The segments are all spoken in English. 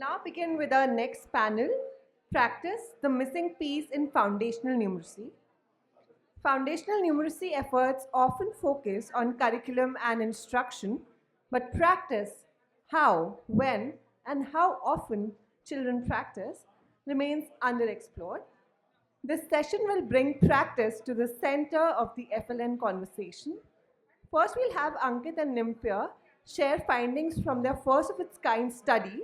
now begin with our next panel, Practice, the Missing Piece in Foundational Numeracy. Foundational numeracy efforts often focus on curriculum and instruction, but practice, how, when, and how often children practice, remains underexplored. This session will bring practice to the center of the FLN conversation. First, we'll have Ankit and Nymphia share findings from their first of its kind study,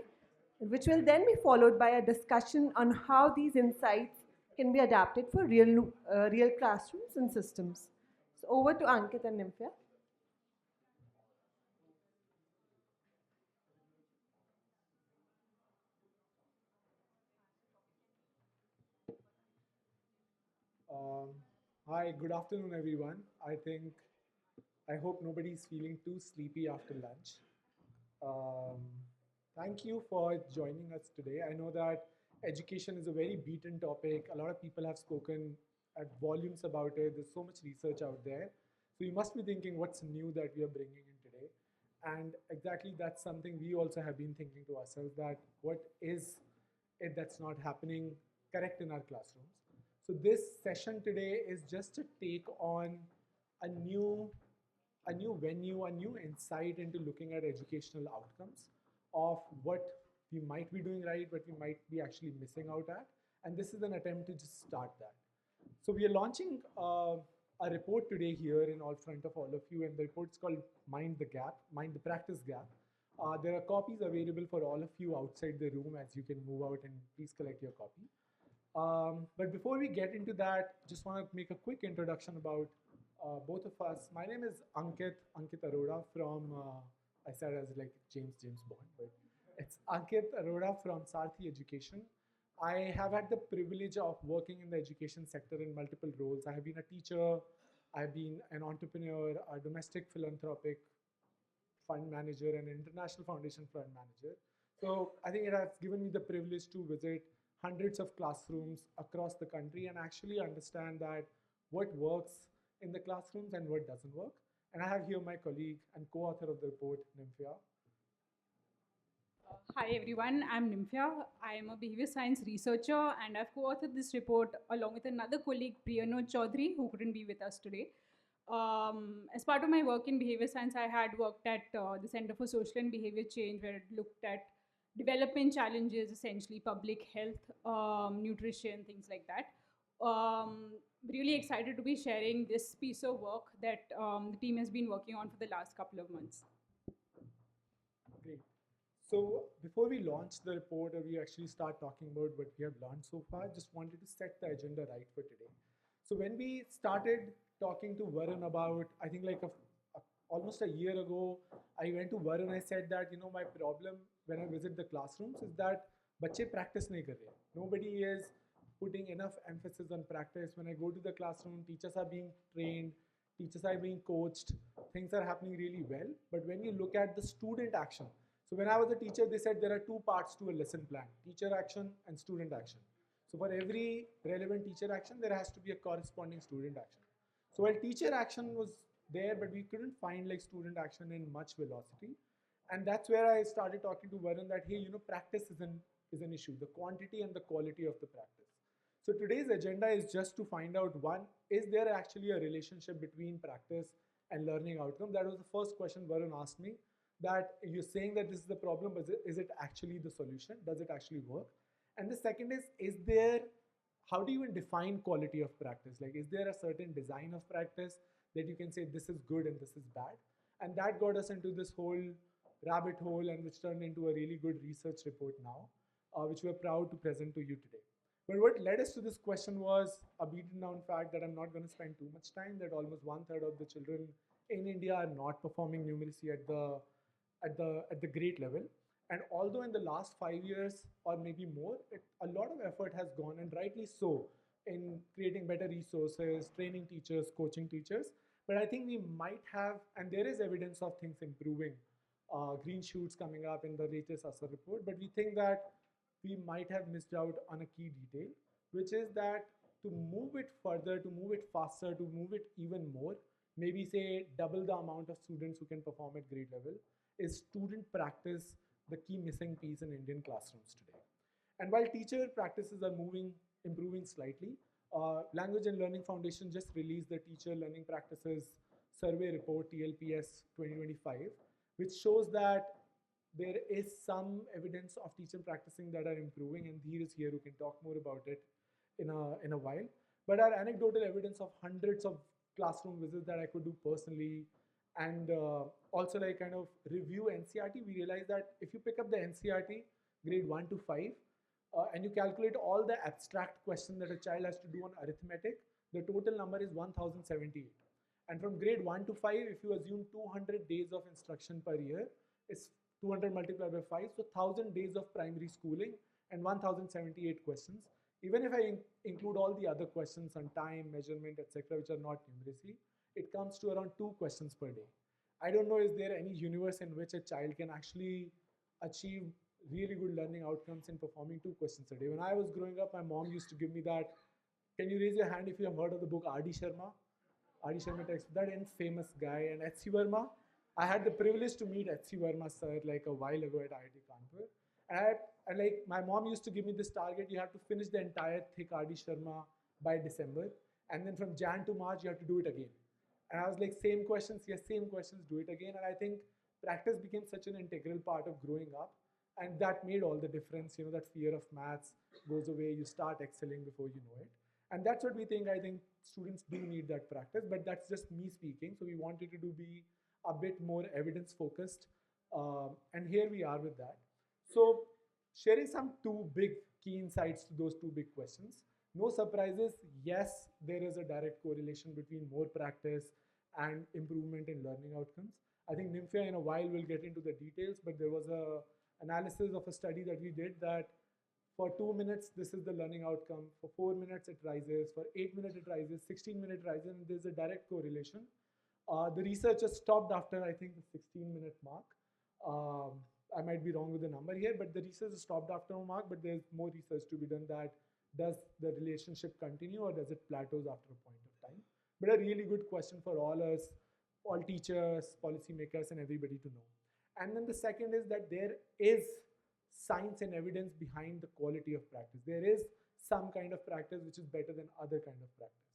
which will then be followed by a discussion on how these insights can be adapted for real classrooms and systems. So over to Ankit and Nymphia. Um, Hi, good afternoon, everyone. I hope nobody's feeling too sleepy after lunch. Um, Thank you for joining us today. I know that education is a very beaten topic. A lot of people have spoken at volumes about it. There's so much research out there. So you must be thinking, what's new that we are bringing in today? And exactly that's something we also have been thinking to ourselves, that what is it that's not happening correct in our classrooms. So this session today is just a take on a new a new venue, a new insight into looking at educational outcomes of what we might be doing right, what we might be actually missing out at. And this is an attempt to just start that. So we are launching a report today here in all front of all of you, and the report is called Mind the Gap, Mind the Practice Gap. There are copies available for all of you outside the room as you can move out and please collect your copy. But before we get into that, just want to make a quick introduction about both of us. My name is Ankit Arora from, I said as like James Bond, but it's Ankit Arora from Saarthi Education. I have had the privilege of working in the education sector in multiple roles. I have been a teacher, I've been an entrepreneur, a domestic philanthropic fund manager, and an international foundation fund manager. So I think it has given me the privilege to visit hundreds of classrooms across the country and actually understand that what works in the classrooms and what doesn't work. And I have here my colleague and co-author of the report, Nymphia. Hi everyone, I'm Nymphia. I am a behavior science researcher and I've co-authored this report along with another colleague, Priyano Chaudhary, who couldn't be with us today. As part of my work in behavior science, I had worked at the Center for Social and Behavior Change, where it looked at development challenges, essentially public health, nutrition, things like that. Really excited to be sharing this piece of work that the team has been working on for the last couple of months. Great. So before we launch the report or we actually start talking about what we have learned so far, just wanted to set the agenda right for today. So when we started talking to Varun about, I think like almost a year ago, I went to Varun, I said that, my problem when I visit the classrooms is that बच्चे practice नहीं कर रहे. Nobody is putting enough emphasis on practice. When I go to the classroom, teachers are being trained, teachers are being coached, things are happening really well. But when you look at the student action, so when I was a teacher, they said there are two parts to a lesson plan, teacher action and student action. So for every relevant teacher action, there has to be a corresponding student action. So while teacher action was there, but we couldn't find like student action in much velocity. And that's where I started talking to Varun that, hey, practice is an issue, the quantity and the quality of the practice. So today's agenda is just to find out, one, is there actually a relationship between practice and learning outcome? That was the first question Varun asked me, that you're saying that this is the problem, but is it actually the solution? Does it actually work? And the second is there, how do you even define quality of practice? Like, is there a certain design of practice that you can say this is good and this is bad? And that got us into this whole rabbit hole, and which turned into a really good research report now, which we're proud to present to you today. But what led us to this question was a beaten down fact that I'm not going to spend too much time, that almost 1/3 of the children in India are not performing numeracy at the grade level. And although in the last 5 years or maybe more, a lot of effort has gone, and rightly so, in creating better resources, training teachers, coaching teachers. But I think we might have, and there is evidence of things improving, green shoots coming up in the latest ASA report, but we think that we might have missed out on a key detail, which is that to move it further, to move it faster, to move it even more, maybe say double the amount of students who can perform at grade level, is student practice the key missing piece in Indian classrooms today. And while teacher practices are improving slightly, Language and Learning Foundation just released the Teacher Learning Practices Survey Report, TLPS 2025, which shows that there is some evidence of teacher practicing that are improving, and Dheer is here who can talk more about it in a while. But our anecdotal evidence of hundreds of classroom visits that I could do personally, and also like kind of review NCERT, we realized that if you pick up the NCERT grade 1 to 5 and you calculate all the abstract questions that a child has to do on arithmetic, the total number is 1078. And from grade 1 to 5, if you assume 200 days of instruction per year, it's 200 multiplied by 5, so 1000 days of primary schooling and 1078 questions. Even if I include all the other questions on time, measurement, etc., which are not numeracy, it comes to around 2 questions per day. I don't know, is there any universe in which a child can actually achieve really good learning outcomes in performing 2 questions a day? When I was growing up, my mom used to give me that, can you raise your hand if you have heard of the book R.D. Sharma? R.D. Sharma text, that infamous guy, and H.C. Verma. I had the privilege to meet H.C. Verma sir like a while ago at IIT Kanpur. And like my mom used to give me this target, you have to finish the entire thick R.D. Sharma by December. And then from Jan to March, you have to do it again. And I was like, same questions, yes, same questions, do it again. And I think practice became such an integral part of growing up. And that made all the difference. You know, that fear of maths goes away, you start excelling before you know it. And that's what we think. I think students do need that practice, but that's just me speaking. So we wanted to be a bit more evidence focused. And here we are with that. So sharing some 2 big key insights to those 2 big questions. No surprises, yes, there is a direct correlation between more practice and improvement in learning outcomes. I think Nymphia in a while will get into the details, but there was a analysis of a study that we did that for 2 minutes, this is the learning outcome. For 4 minutes, it rises. For 8 minutes, it rises. 16-minute rises, and there's a direct correlation. The researchers stopped after, I think, the 16-minute mark. I might be wrong with the number here, but the research stopped after a mark, but there's more research to be done that does the relationship continue or does it plateaus after a point of time? But a really good question for all us, all teachers, policymakers, and everybody to know. And then the second is that there is science and evidence behind the quality of practice. There is some kind of practice which is better than other kind of practice.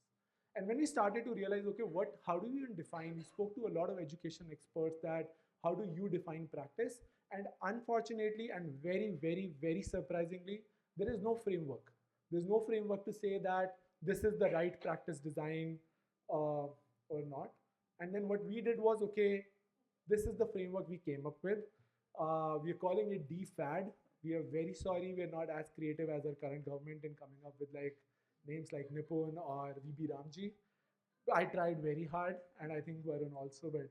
And when we started to realize, okay, how do we even define? We spoke to a lot of education experts that how do you define practice? And unfortunately, and very, very, very surprisingly, there is no framework. There's no framework to say that this is the right practice design or not. And then what we did was, okay, this is the framework we came up with. We are calling it DFAD. We are very sorry we're not as creative as our current government in coming up with like names like Nipun or VB Ramji. I tried very hard, and I think Varun also, but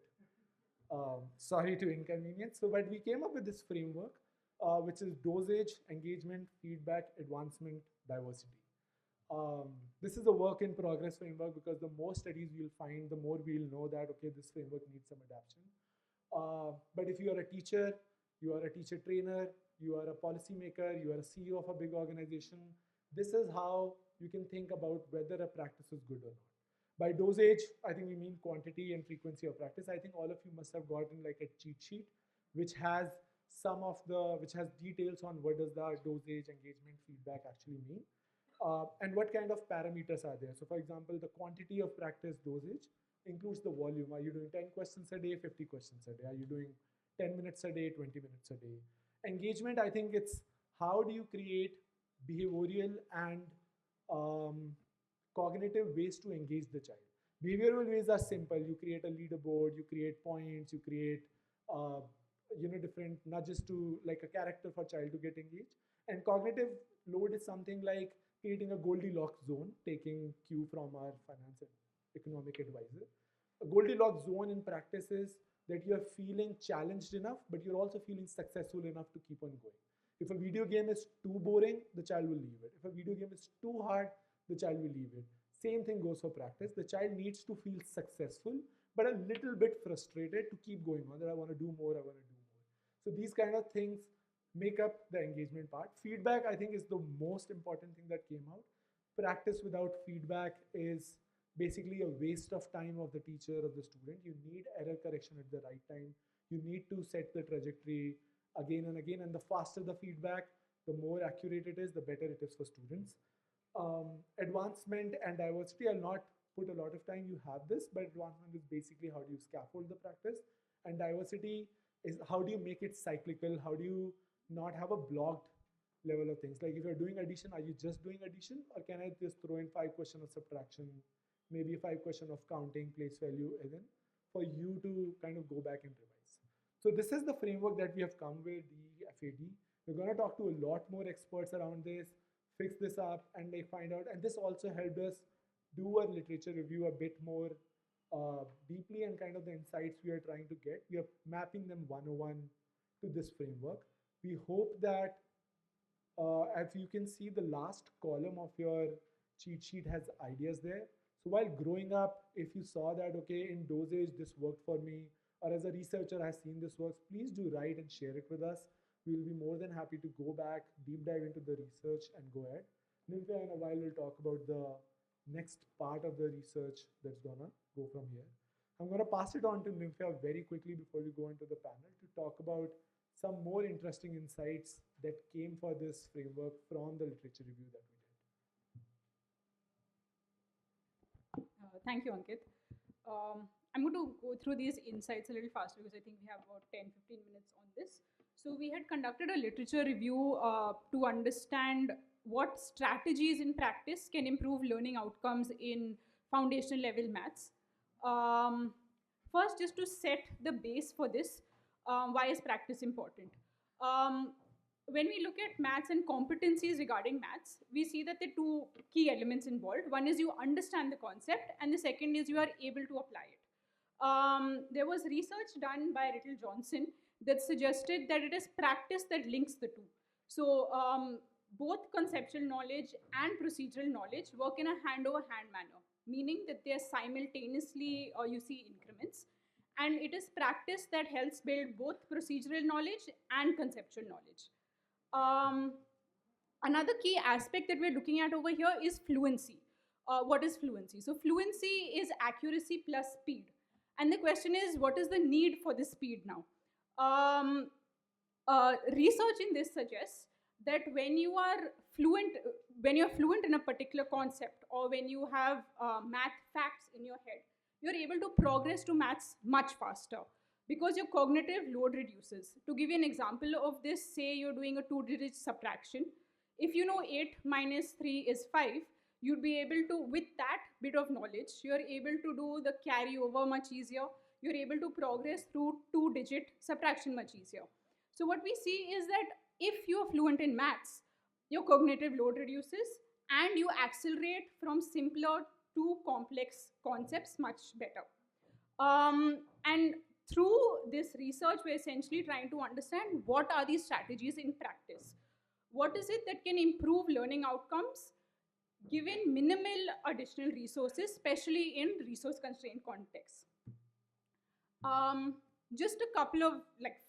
sorry to inconvenience. So, but we came up with this framework, which is dosage, engagement, feedback, advancement, diversity. This is a work in progress framework because the more studies we'll find, the more we'll know that, okay, this framework needs some adaptation. But if you are a teacher, you are a teacher trainer, you are a policymaker, you are a CEO of a big organization, this is how you can think about whether a practice is good or not. By dosage, I think we mean quantity and frequency of practice. I think all of you must have gotten like a cheat sheet, which has details on what does the dosage, engagement, feedback actually mean, and what kind of parameters are there. So for example, the quantity of practice dosage includes the volume. Are you doing 10 questions a day, 50 questions a day? Are you doing 10 minutes a day, 20 minutes a day? Engagement, I think it's how do you create behavioral and cognitive ways to engage the child. Behavioral ways are simple. You create a leaderboard, you create points, you create different nudges to like a character for child to get engaged. And cognitive load is something like creating a Goldilocks zone, taking cue from our finance and economic advisor. A Goldilocks zone in practice is that you're feeling challenged enough, but you're also feeling successful enough to keep on going. If a video game is too boring, the child will leave it. If a video game is too hard, the child will leave it. Same thing goes for practice. The child needs to feel successful, but a little bit frustrated to keep going on, that I want to do more, I want to do more. So these kind of things make up the engagement part. Feedback, I think, is the most important thing that came out. Practice without feedback is basically a waste of time of the teacher or the student. You need error correction at the right time. You need to set the trajectory again and again. And the faster the feedback, the more accurate it is, the better it is for students. Advancement and diversity, I'll not put a lot of time, you have this, but advancement is basically how do you scaffold the practice. And diversity is how do you make it cyclical? How do you not have a blocked level of things? Like if you're doing addition, are you just doing addition, or can I just throw in 5 questions of subtraction, maybe 5 questions of counting, place value, and then for you to kind of go back and revise. So this is the framework that we have come with, DFAD. We're going to talk to a lot more experts around this, fix this up, and like find out. And this also helped us do a literature review a bit more deeply, and kind of the insights we are trying to get. We are mapping them 101 to this framework. We hope that as you can see, the last column of your cheat sheet has ideas there. So while growing up, if you saw that, okay, in dosage, this worked for me, or as a researcher, I've seen this works, please do write and share it with us. We'll be more than happy to go back, deep dive into the research and go ahead. Nymphia in a while will talk about the next part of the research that's gonna go from here. I'm gonna pass it on to Nymphia very quickly before we go into the panel to talk about some more interesting insights that came for this framework from the literature review that we did. Thank you, Ankit. I'm going to go through these insights a little faster because I think we have about 10-15 minutes on this. So we had conducted a literature review to understand what strategies in practice can improve learning outcomes in foundational level maths. First, just to set the base for this, why is practice important? When we look at maths and competencies regarding maths, we see that there are 2 key elements involved. One is you understand the concept, and the second is you are able to apply it. There was research done by Riddle Johnson that suggested that it is practice that links the 2. So both conceptual knowledge and procedural knowledge work in a hand-over-hand manner, meaning that they are simultaneously, you see increments. And it is practice that helps build both procedural knowledge and conceptual knowledge. Another key aspect that we're looking at over here is fluency. What is fluency? So fluency is accuracy plus speed. And the question is, what is the need for this speed now? Research in this suggests that when you're fluent in a particular concept, or when you have math facts in your head, you're able to progress to maths much faster because your cognitive load reduces. To give you an example of this, say you're doing a 2-digit subtraction. If you know 8 minus 3 is 5, you'd be able to, with that bit of knowledge, you're able to do the carryover much easier. You're able to progress through 2-digit subtraction much easier. So what we see is that if you're fluent in maths, your cognitive load reduces and you accelerate from simpler to complex concepts much better. And through this research, we're essentially trying to understand what are these strategies in practice. What is it that can improve learning outcomes given minimal additional resources, especially in resource-constrained contexts. Just a couple of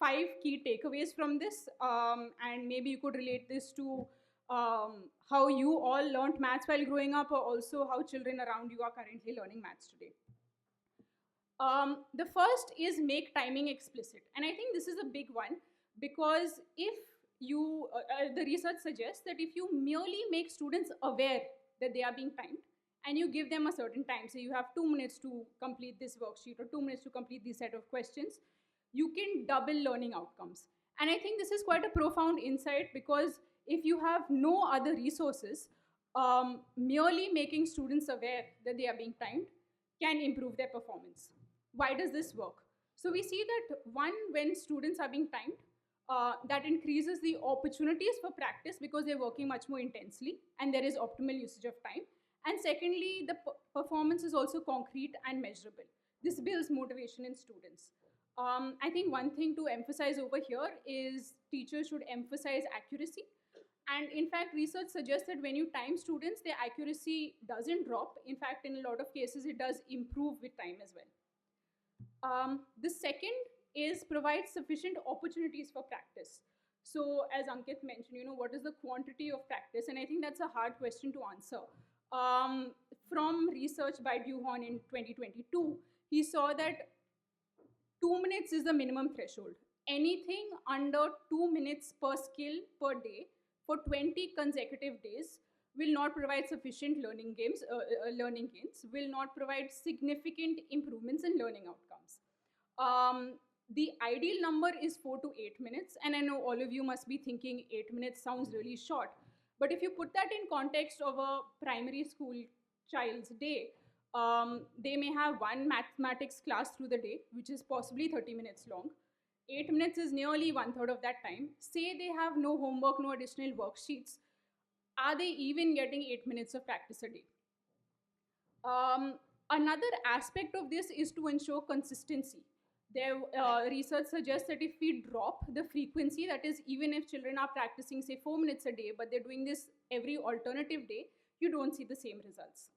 5 key takeaways from this, and maybe you could relate this to how you all learned maths while growing up, or also how children around you are currently learning maths today. The first is make timing explicit. And I think this is a big one, because if you, the research suggests that if you merely make students aware that they are being timed, and you give them a certain time, so you have 2 minutes to complete this worksheet or 2 minutes to complete this set of questions, you can double learning outcomes. And I think this is quite a profound insight, because if you have no other resources, merely making students aware that they are being timed can improve their performance. Why does this work? So we see that one, when students are being timed, that increases the opportunities for practice because they're working much more intensely and there is optimal usage of time. And secondly, the performance is also concrete and measurable. This builds motivation in students. I think one thing to emphasize over here is teachers should emphasize accuracy. And in fact, research suggests that when you time students, their accuracy doesn't drop. In fact, in a lot of cases, it does improve with time as well. The second is provide sufficient opportunities for practice. So as Ankit mentioned, what is the quantity of practice? And I think that's a hard question to answer. From research by Duhon in 2022, he saw that 2 minutes is the minimum threshold. anything under 2 minutes per skill per day for 20 consecutive days will not provide sufficient learning gains, will not provide significant improvements in learning outcomes. The ideal number is 4 to 8 minutes, and I know all of you must be thinking 8 minutes sounds really short, but if you put that in context of a primary school child's day, they may have one mathematics class through the day, which is possibly 30 minutes long. 8 minutes is nearly 1/3 of that time. Say they have no homework, no additional worksheets. Are they even getting 8 minutes of practice a day? Another aspect of this is to ensure consistency. Their research suggests that if we drop the frequency, that is, even if children are practicing, say, 4 minutes a day, but they're doing this every alternative day, you don't see the same results.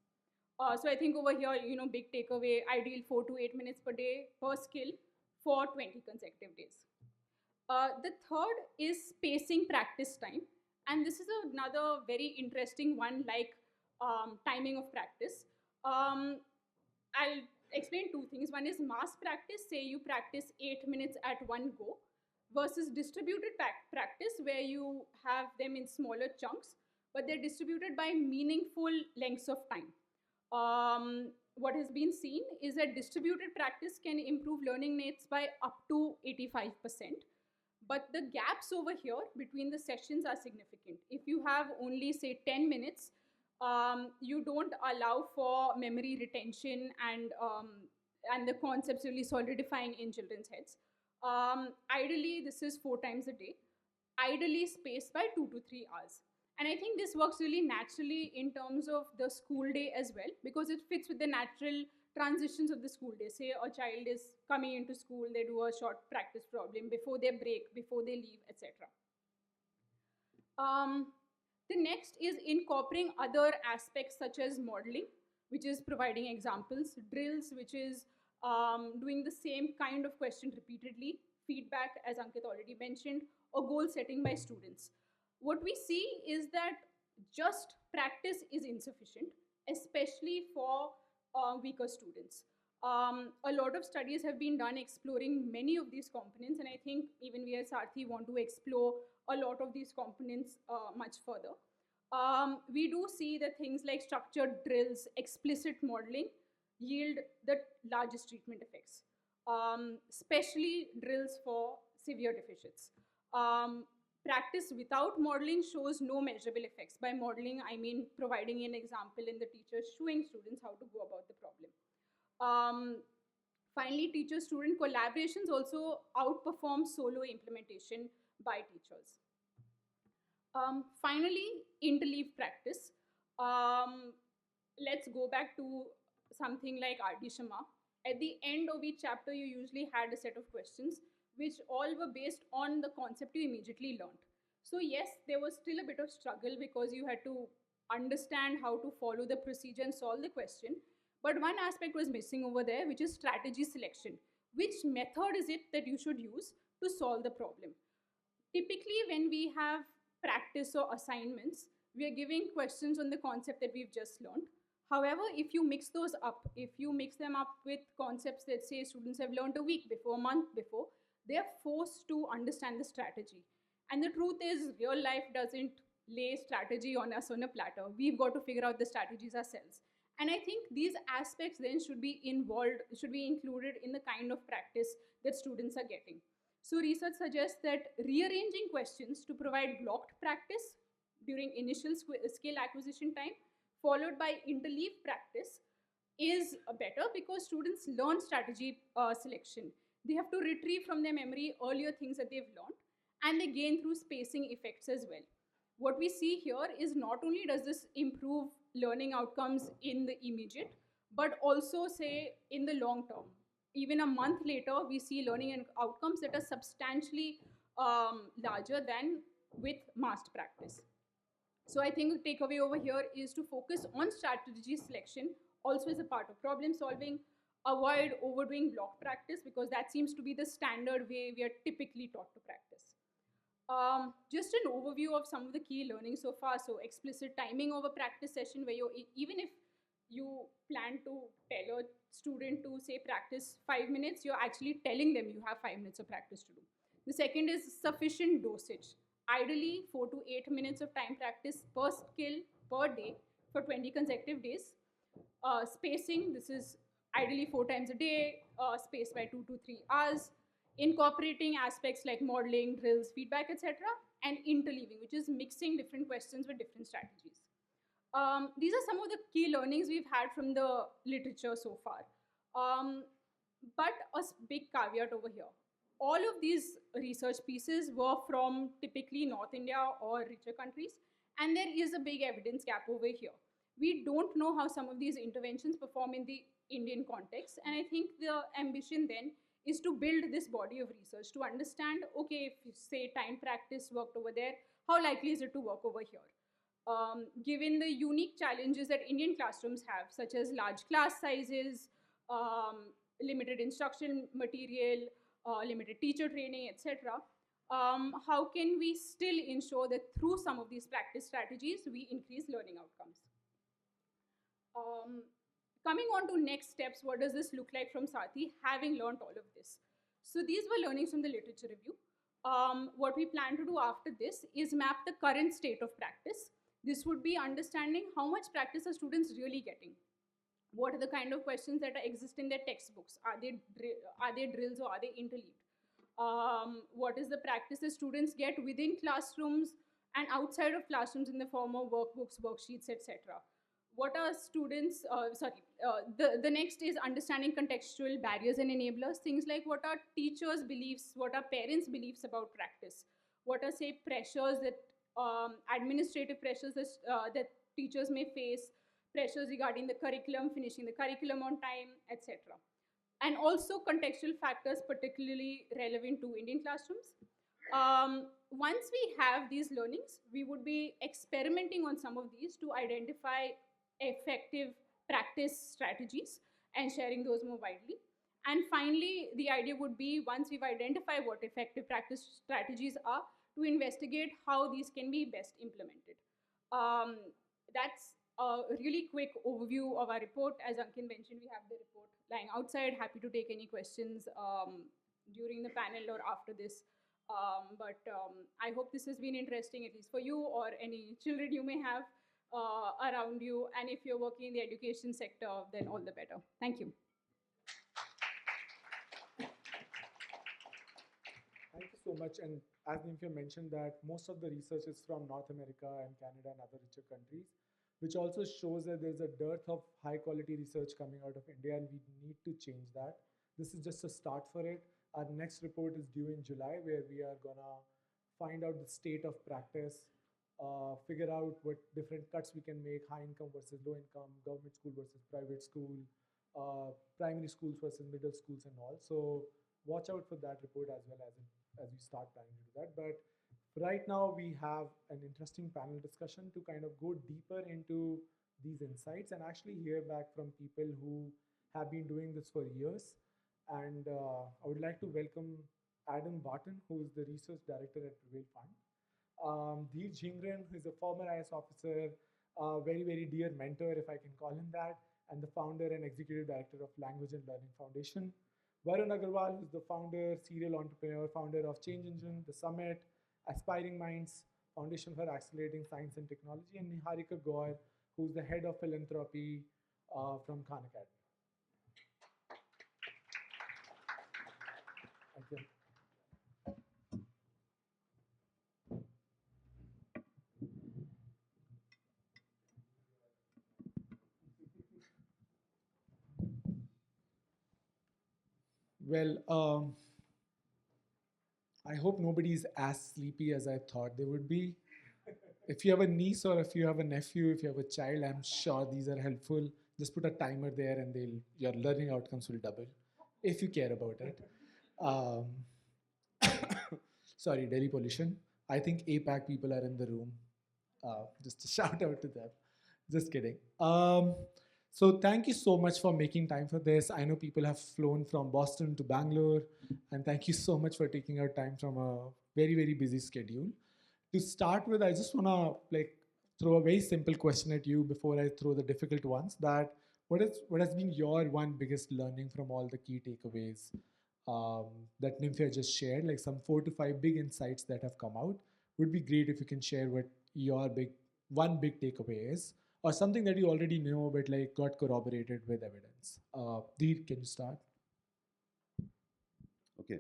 So I think over here, big takeaway, ideal 4 to 8 minutes per day per skill for 20 consecutive days. The third is spacing practice time. And this is another very interesting one, like timing of practice. I'll explain two things. One is mass practice, say you practice 8 minutes at one go, versus distributed practice, where you have them in smaller chunks, but they're distributed by meaningful lengths of time. What has been seen is that distributed practice can improve learning rates by up to 85%. But the gaps over here between the sessions are significant. If you have only, say, 10 minutes, you don't allow for memory retention and the concepts really solidifying in children's heads. Ideally, this is 4 times a day, ideally spaced by 2 to 3 hours. And I think this works really naturally in terms of the school day as well, because it fits with the natural transitions of the school day. Say a child is coming into school, they do a short practice problem before they break, before they leave, etc. The next is incorporating other aspects such as modeling, which is providing examples, drills, which is doing the same kind of question repeatedly, feedback, as Ankit already mentioned, or goal setting by students. What we see is that just practice is insufficient, especially for weaker students. A lot of studies have been done exploring many of these components, and I think even we at Saarthi want to explore a lot of these components much further. We do see that things like structured drills, explicit modeling yield the largest treatment effects, especially drills for severe deficits. Practice without modeling shows no measurable effects. By modeling, I mean providing an example and the teacher showing students how to go about the problem. Finally, teacher-student collaborations also outperform solo implementation by teachers. Finally, interleave practice. Let's go back to something like R.D. Sharma. At the end of each chapter, you usually had a set of questions which all were based on the concept you immediately learned. So yes, there was still a bit of struggle because you had to understand how to follow the procedure and solve the question. But one aspect was missing over there, which is strategy selection. Which method is it that you should use to solve the problem? Typically, when we have practice or assignments, we are giving questions on the concept that we've just learned. However, if you mix those up, if you mix them up with concepts that say students have learned a week before, a month before, they are forced to understand the strategy. And the truth is, real life doesn't lay strategy on us on a platter. We've got to figure out the strategies ourselves. And I think these aspects then should be included in the kind of practice that students are getting. So research suggests that rearranging questions to provide blocked practice during initial skill acquisition time, followed by interleave practice, is better because students learn strategy selection. They have to retrieve from their memory earlier things that they've learned, and they gain through spacing effects as well. What we see here is not only does this improve learning outcomes in the immediate, but also, say, in the long term. Even a month later, we see learning outcomes that are substantially larger than with massed practice. So I think the takeaway over here is to focus on strategy selection, also as a part of problem solving. Avoid overdoing block practice because that seems to be the standard way we are typically taught to practice. Just an overview of some of the key learnings so far. So explicit timing of a practice session where even if you plan to tell a student to say practice 5 minutes, you're actually telling them you have 5 minutes of practice to do. The second is sufficient dosage. Ideally, 4 to 8 minutes of time practice per skill per day for 20 consecutive days. Spacing, this is ideally 4 times a day, spaced by 2 to 3 hours. Incorporating aspects like modeling, drills, feedback, etc. And interleaving, which is mixing different questions with different strategies. These are some of the key learnings we've had from the literature so far. But a big caveat over here. All of these research pieces were from typically North India or richer countries, and there is a big evidence gap over here. We don't know how some of these interventions perform in the Indian context, and I think the ambition then is to build this body of research to understand, okay, if say time practice worked over there, how likely is it to work over here? Given the unique challenges that Indian classrooms have, such as large class sizes, limited instruction material, limited teacher training, etc., how can we still ensure that through some of these practice strategies, we increase learning outcomes? Coming on to next steps, what does this look like from Saarthi, having learned all of this? So these were learnings from the literature review. What we plan to do after this is map the current state of practice. This would be understanding how much practice are students really getting. What are the kind of questions that exist in their textbooks? Are they drills or are they interleaved? What is the practice that students get within classrooms and outside of classrooms in the form of workbooks, worksheets, etc.? What are students, the next is understanding contextual barriers and enablers, things like what are teachers' beliefs, what are parents' beliefs about practice, what are, say, pressures that, administrative pressures that teachers may face, pressures regarding the curriculum, finishing the curriculum on time, etc. And also contextual factors particularly relevant to Indian classrooms. Once we have these learnings, we would be experimenting on some of these to identify effective practice strategies and sharing those more widely. And finally, the idea would be, once we've identified what effective practice strategies are, to investigate how these can be best implemented. That's a really quick overview of our report. As Ankit mentioned, we have the report lying outside. Happy to take any questions during the panel or after this. I hope this has been interesting, at least for you or any children you may have around you. And if you're working in the education sector, then all the better. Thank you. Thank you so much. And as Nymphia mentioned, that most of the research is from North America and Canada and other richer countries, which also shows that there's a dearth of high quality research coming out of India, and we need to change that. This is just a start for it. Our next report is due in July, where we are gonna find out the state of practice, figure out what different cuts we can make, high income versus low income, government school versus private school, primary schools versus middle schools and all. So watch out for that report as well as we start planning to do that. But right now we have an interesting panel discussion to kind of go deeper into these insights and actually hear back from people who have been doing this for years. And I would like to welcome Adam Barton, who is the research director at Prevail Fund. Dheer Jhingran, who is a former IS officer, very, very dear mentor, if I can call him that, and the founder and executive director of Language and Learning Foundation. Varun Agarwal, who is the founder, serial entrepreneur, founder of Change Engine, The Summit, Aspiring Minds, Foundation for Accelerating Science and Technology, and Niharika Gaur, who is the head of philanthropy from Khan Academy. Thank you. Well, I hope nobody's as sleepy as I thought they would be. If you have a niece or if you have a nephew, if you have a child, I'm sure these are helpful. Just put a timer there and your learning outcomes will double, if you care about it. Sorry, Delhi pollution. I think APAC people are in the room. Just a shout out to them. Just kidding. So thank you so much for making time for this. I know people have flown from Boston to Bangalore, and thank you so much for taking out time from a very, very busy schedule. To start with, I just wanna throw a very simple question at you before I throw the difficult ones. That what has been your one biggest learning from all the key takeaways that Nymphia just shared, like some 4 to 5 big insights that have come out. Would be great if you can share what your one big takeaway is, or something that you already know but like got corroborated with evidence. Deep, can you start? Okay,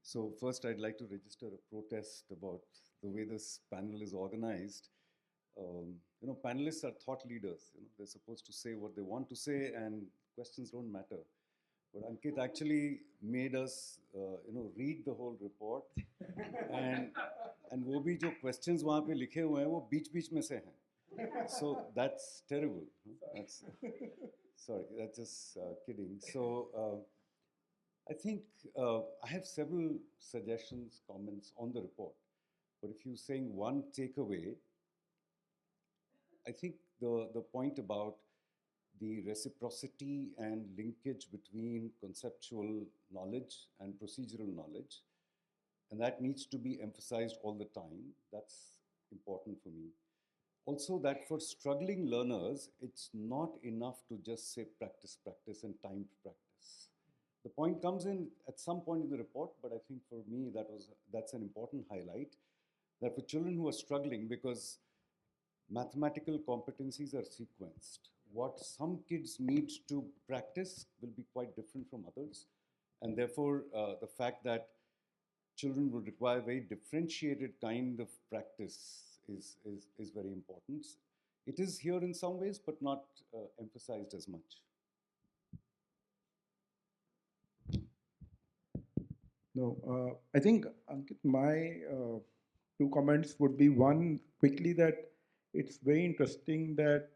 so first I'd like to register a protest about the way this panel is organized. Panelists are thought leaders. They're supposed to say what they want to say, and questions don't matter. But Ankit actually made us, read the whole report, and वो भी जो questions वहाँ पे लिखे हुए हैं वो बीच-बीच में से हैं. So that's terrible. That's sorry, that's just kidding. So. I think I have several suggestions, comments on the report. But if you're saying one takeaway, I think the point about the reciprocity and linkage between conceptual knowledge and procedural knowledge, and that needs to be emphasized all the time. That's important for me. Also, that for struggling learners, it's not enough to just say practice, practice, and timed practice. The point comes in at some point in the report, but I think for me that's an important highlight, that for children who are struggling, because mathematical competencies are sequenced. What some kids need to practice will be quite different from others, and therefore the fact that children will require very differentiated kind of practice is very important. It is here in some ways, but not emphasized as much. No, I think, Ankit, my two comments would be one, quickly, that it's very interesting that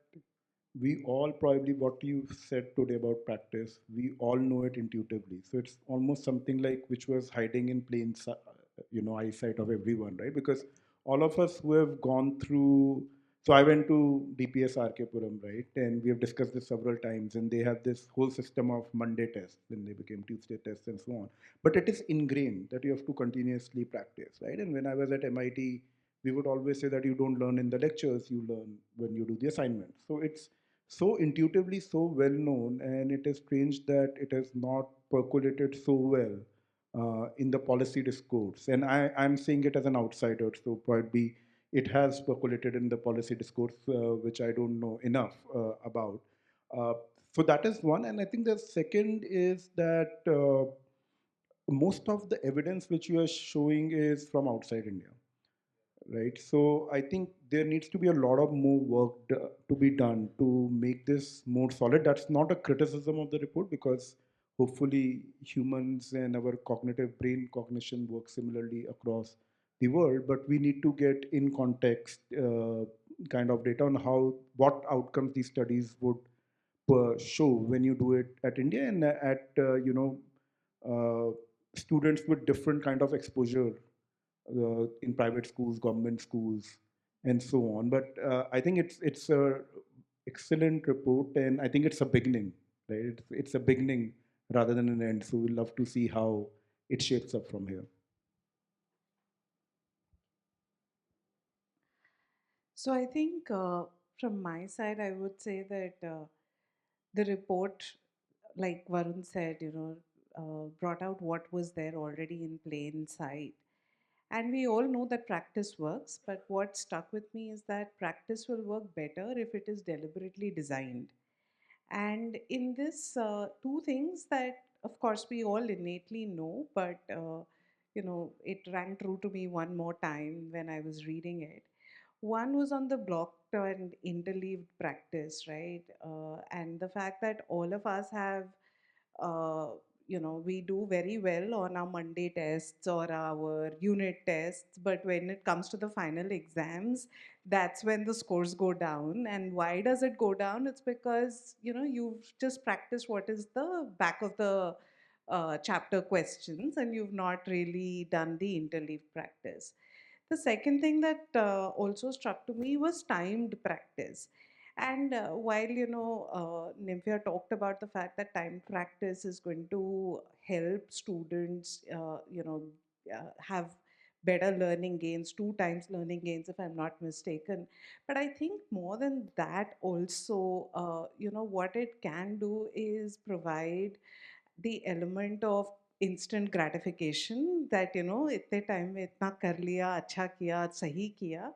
we all probably what you said today about practice, we all know it intuitively. So it's almost something like which was hiding in plain, eyesight of everyone, right? Because all of us who have gone through, so I went to DPS RK Puram, right? And we have discussed this several times, and they have this whole system of Monday tests, then they became Tuesday tests and so on. But it is ingrained that you have to continuously practice, right? And when I was at MIT, we would always say that you don't learn in the lectures, you learn when you do the assignments. So it's so intuitively so well known, and it is strange that it has not percolated so well in the policy discourse. And I'm saying it as an outsider, so probably it has percolated in the policy discourse, which I don't know enough about. Uh, so that is one. And I think the second is that most of the evidence which you are showing is from outside India, right? So I think there needs to be a lot of more work to be done to make this more solid. That's not a criticism of the report, because hopefully humans and our cognitive brain cognition work similarly across the world, but we need to get in context kind of data on what outcomes these studies would show when you do it at India and at uh, students with different kind of exposure in private schools, government schools, and so on. But I think it's a excellent report, and I think it's a beginning, right? It's a beginning rather than an end. So we'll love to see how it shapes up from here. So I think from my side, I would say that the report, like Varun said, brought out what was there already in plain sight. And we all know that practice works, but what stuck with me is that practice will work better if it is deliberately designed. And in this, two things that, of course, we all innately know, but it rang true to me one more time when I was reading it. One was on the blocked and interleaved practice, right? And the fact that all of us have uh, we do very well on our Monday tests or our unit tests, but when it comes to the final exams, that's when the scores go down. And why does it go down? It's because, you've just practiced what is the back of the chapter questions, and you've not really done the interleave practice. The second thing that also struck to me was timed practice. And while Nymphia talked about the fact that time practice is going to help students, have better learning gains, 2 times learning gains, if I'm not mistaken. But I think more than that, also, what it can do is provide the element of instant gratification that, itne time mein itna kar liya, acha kiya, sahi kiya.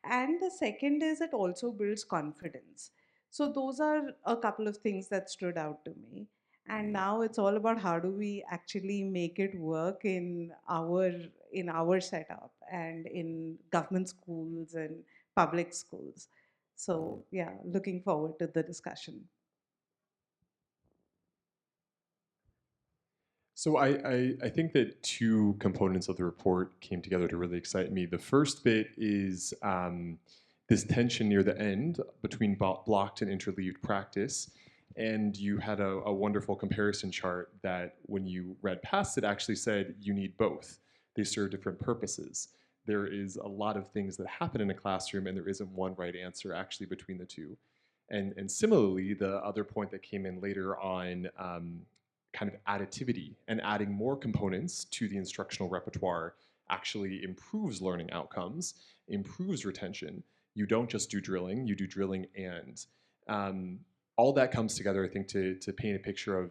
And the second is it also builds confidence. So those are a couple of things that stood out to me. And now it's all about how do we actually make it work in our setup and in government schools and public schools. So yeah, looking forward to the discussion. So I think that two components of the report came together to really excite me. The first bit is this tension near the end between blocked and interleaved practice. And you had a wonderful comparison chart that when you read past it actually said you need both. They serve different purposes. There is a lot of things that happen in a classroom and there isn't one right answer actually between the two. And similarly, the other point that came in later on kind of additivity and adding more components to the instructional repertoire actually improves learning outcomes, improves retention. You don't just do drilling, you do drilling and. All that comes together, I think, to paint a picture of,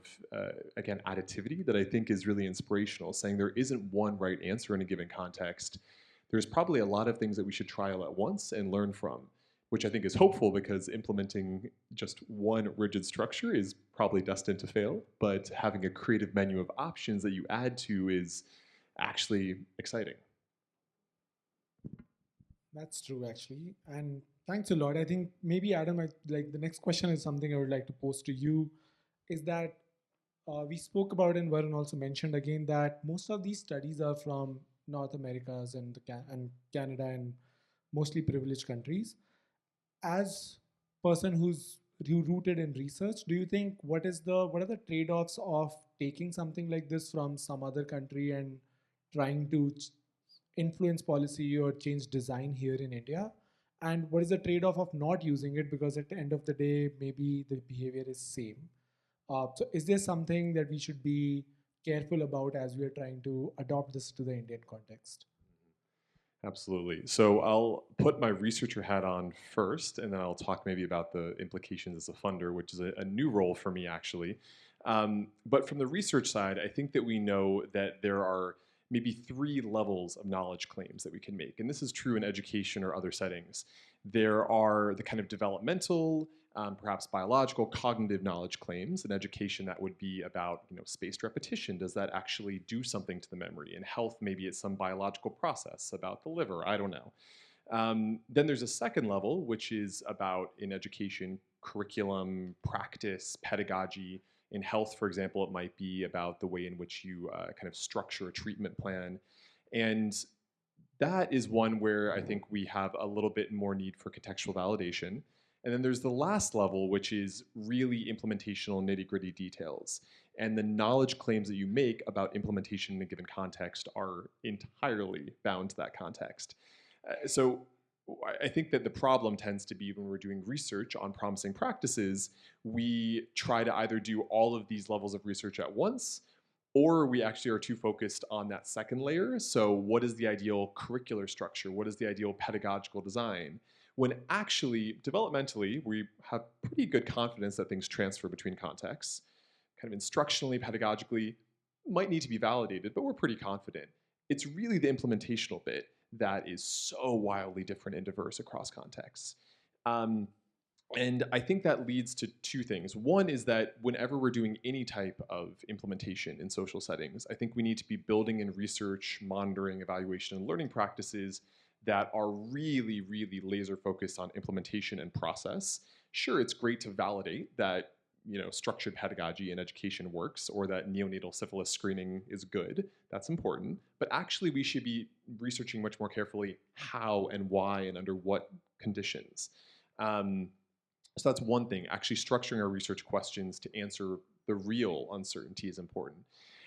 again, additivity that I think is really inspirational, saying there isn't one right answer in a given context. There's probably a lot of things that we should trial at once and learn from, which I think is hopeful because implementing just one rigid structure is probably destined to fail, but having a creative menu of options that you add to is actually exciting. That's true, actually. And thanks a lot. I think maybe, Adam, like the next question is something I would like to pose to you, is that we spoke about and Varun also mentioned again that most of these studies are from North Americas and Canada and mostly privileged countries. As person who's rooted in research, do you think what are the trade-offs of taking something like this from some other country and trying to influence policy or change design here in India? And what is the trade-off of not using it, because at the end of the day maybe the behavior is same? So is there something that we should be careful about as we are trying to adopt this to the Indian context? Absolutely. So I'll put my researcher hat on first, and then I'll talk maybe about the implications as a funder, which is a new role for me, actually. But from the research side, I think that we know that there are maybe 3 levels of knowledge claims that we can make. And this is true in education or other settings. There are the kind of developmental, perhaps biological, cognitive knowledge claims. In education, that would be about spaced repetition. Does that actually do something to the memory? In health, maybe it's some biological process about the liver. I don't know. Then there's a second level, which is about, in education, curriculum, practice, pedagogy. In health, for example, it might be about the way in which you kind of structure a treatment plan. And that is one where I think we have a little bit more need for contextual validation. And then there's the last level, which is really implementational nitty-gritty details. And the knowledge claims that you make about implementation in a given context are entirely bound to that context. So I think that the problem tends to be when we're doing research on promising practices, we try to either do all of these levels of research at once, or we actually are too focused on that second layer. So what is the ideal curricular structure? What is the ideal pedagogical design? When actually, developmentally, we have pretty good confidence that things transfer between contexts. Kind of instructionally, pedagogically, might need to be validated, but we're pretty confident. It's really the implementational bit that is so wildly different and diverse across contexts. And I think that leads to 2 things. One is that whenever we're doing any type of implementation in social settings, I think we need to be building in research, monitoring, evaluation, and learning practices that are really, really laser focused on implementation and process. Sure, it's great to validate that structured pedagogy in education works, or that neonatal syphilis screening is good. That's important. But actually, we should be researching much more carefully how and why and under what conditions. So that's one thing. Actually structuring our research questions to answer the real uncertainty is important.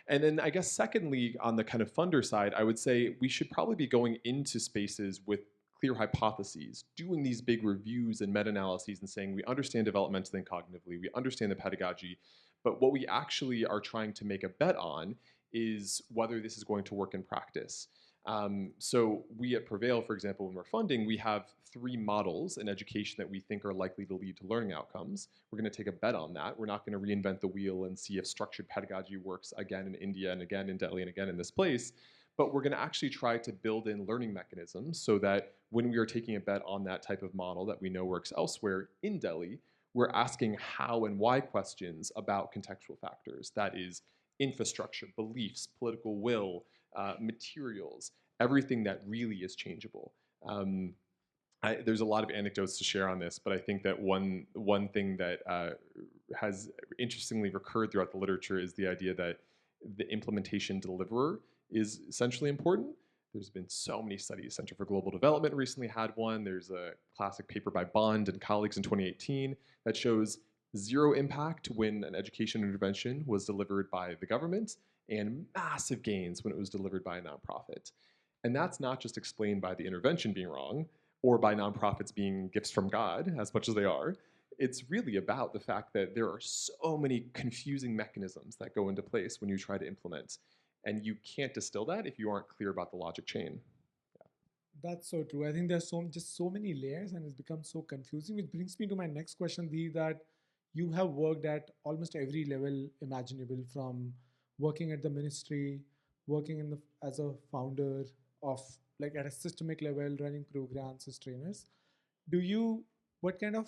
And then I guess secondly, on the kind of funder side, I would say we should probably be going into spaces with clear hypotheses, doing these big reviews and meta-analyses and saying we understand developmentally and cognitively, we understand the pedagogy, but what we actually are trying to make a bet on is whether this is going to work in practice. So we at Prevail, for example, when we're funding, we have 3 models in education that we think are likely to lead to learning outcomes. We're going to take a bet on that. We're not going to reinvent the wheel and see if structured pedagogy works again in India and again in Delhi and again in this place. But we're going to actually try to build in learning mechanisms so that when we are taking a bet on that type of model that we know works elsewhere in Delhi, we're asking how and why questions about contextual factors. That is infrastructure, beliefs, political will, materials, everything that really is changeable. There's a lot of anecdotes to share on this, but I think that one thing that has interestingly recurred throughout the literature is the idea that the implementation deliverer is essentially important. There's been so many studies. Center for Global Development recently had one. There's a classic paper by Bond and colleagues in 2018 that shows zero impact when an education intervention was delivered by the government and massive gains when it was delivered by a nonprofit. And that's not just explained by the intervention being wrong or by nonprofits being gifts from God, as much as they are. It's really about the fact that there are so many confusing mechanisms that go into place when you try to implement. And you can't distill that if you aren't clear about the logic chain. That's so true. I think there's just so many layers and it's become so confusing, which brings me to my next question, Dee, that you have worked at almost every level imaginable, from working at the ministry, working as a founder of, like, at a systemic level, running programs as trainers. Do you, what kind of,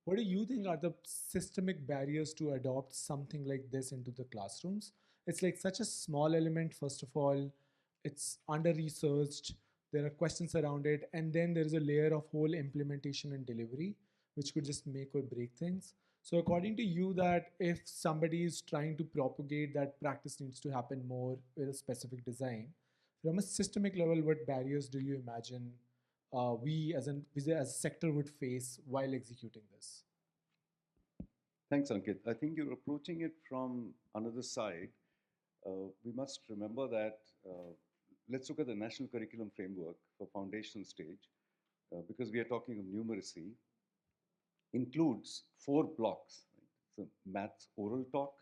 what do you think are the systemic barriers to adopt something like this into the classrooms? It's like such a small element, first of all, it's under-researched, there are questions around it, and then there is a layer of whole implementation and delivery, which could just make or break things. So according to you, that if somebody is trying to propagate that practice needs to happen more with a specific design, from a systemic level, what barriers do you imagine we as a sector would face while executing this? Thanks, Ankit. I think you're approaching it from another side. We must remember that, let's look at the National Curriculum Framework for foundational stage, because we are talking of numeracy, includes 4 blocks. Right? So maths oral talk,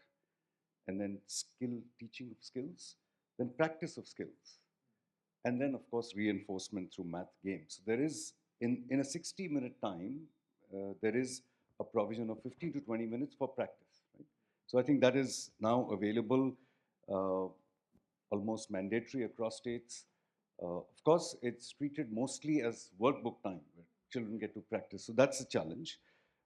and then teaching of skills, then practice of skills, and then, of course, reinforcement through math games. So there is, in a 60-minute time, there is a provision of 15 to 20 minutes for practice. Right? So I think that is now available, almost mandatory across states. Of course, it's treated mostly as workbook time, where children get to practice. So that's a challenge.